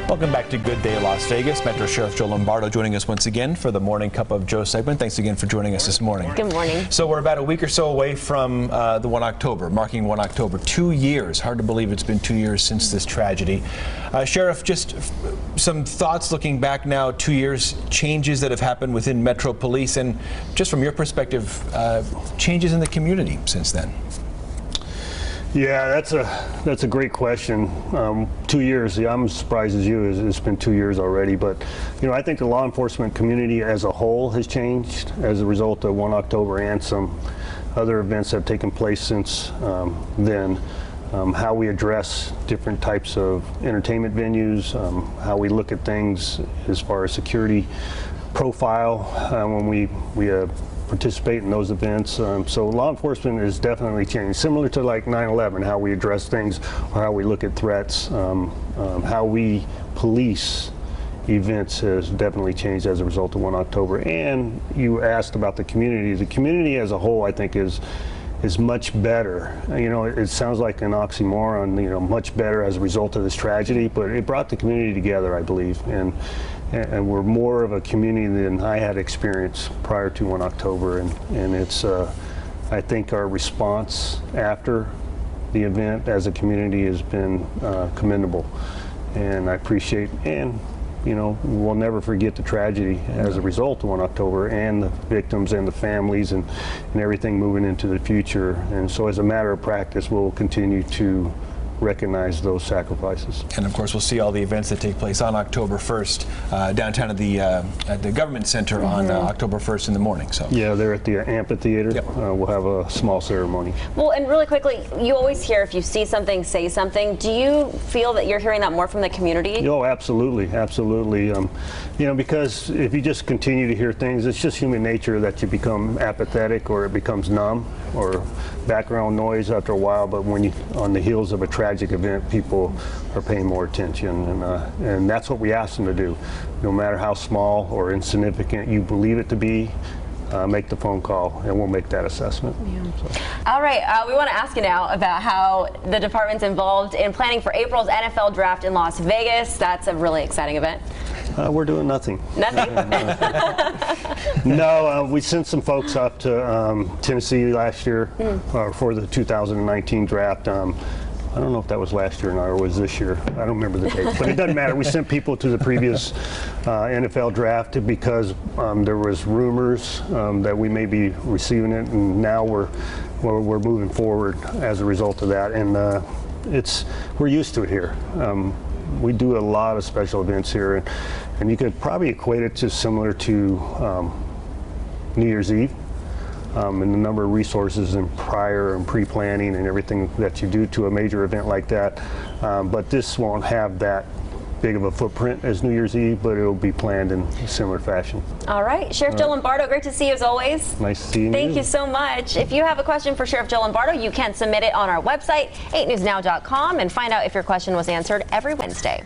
Welcome back to Good Day Las Vegas. Metro Sheriff Joe Lombardo joining us once again for the Morning Cup of Joe segment. Thanks again for joining us this morning. Good morning. So we're about a week or so away from the 1 October, marking 1 October. 2 years. Hard to believe it's been 2 years since this tragedy. Sheriff, just some thoughts looking back now, 2 years, changes that have happened within Metro Police, and just from your perspective, changes in the community since then. Yeah, that's a great question. 2 years. Yeah, I'm as surprised as you. It's been 2 years already, but I think the law enforcement community as a whole has changed as a result of 1 October and some other events that have taken place since then. How we address different types of entertainment venues, how we look at things as far as security profile when we participate in those events. So law enforcement has definitely changed, similar to like 9/11, how we address things or how we look at threats. How we police events has definitely changed as a result of 1 October. And you asked about the community. The community as a whole, I think, is much better. It sounds like an oxymoron, much better as a result of this tragedy, but it brought the community together, I believe. And we're more of a community than I had experienced prior to 1 October. And it's, I think our response after the event as a community has been commendable. And I appreciate, and we'll never forget the tragedy as a result of 1 October and the victims and the families and everything moving into the future. And so as a matter of practice, we'll continue to recognize those sacrifices. And of course, we'll see all the events that take place on October 1st downtown at the Government Center on October 1st in the morning. So yeah, they're at the amphitheater. Yep. We'll have a small ceremony. Well, and really quickly, you always hear if you see something, say something. Do you feel that you're hearing that more from the community? Oh, absolutely, absolutely. Because if you just continue to hear things, it's just human nature that you become apathetic or it becomes numb or background noise after a while. But when on the heels of a tragic event, people are paying more attention, and that's what we ask them to do. No matter how small or insignificant you believe it to be, make the phone call and we'll make that assessment. Yeah. So. All right, we want to ask you now about how the department's involved in planning for April's NFL draft in Las Vegas. That's a really exciting event. We're doing nothing. Nothing? No, we sent some folks up to Tennessee last year for the 2019 draft. I don't know if that was last year or not, or was this year. I don't remember the date, but it doesn't matter. We sent people to the previous NFL draft because there was rumors that we may be receiving it, and now we're moving forward as a result of that. And we're used to it here. We do a lot of special events here, and you could probably equate it to similar to New Year's Eve. And the number of resources and prior and pre-planning and everything that you do to a major event like that. But this won't have that big of a footprint as New Year's Eve, but it'll be planned in a similar fashion. All right. Sheriff Joe Lombardo, great to see you as always. Nice to see you. Thank you so much. If you have a question for Sheriff Joe Lombardo, you can submit it on our website, 8newsnow.com, and find out if your question was answered every Wednesday.